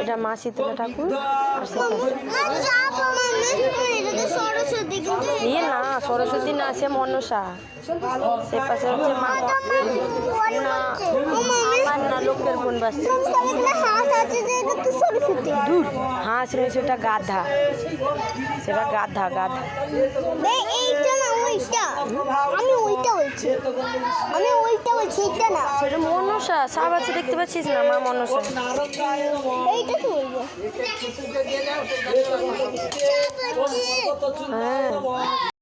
এটা মা শীতলা ঠাকুর ইয়ে না সরস্বতী না সে মনসা সে পাশে হচ্ছে মা না আমার না লোকের বোন বাসছে দূর হাঁস রয়েছে সেটা গাধা সেটা গাধা গাধা সেটা মনসা সাপ আছে দেখতে পাচ্ছিস না মা মনসা হ্যাঁ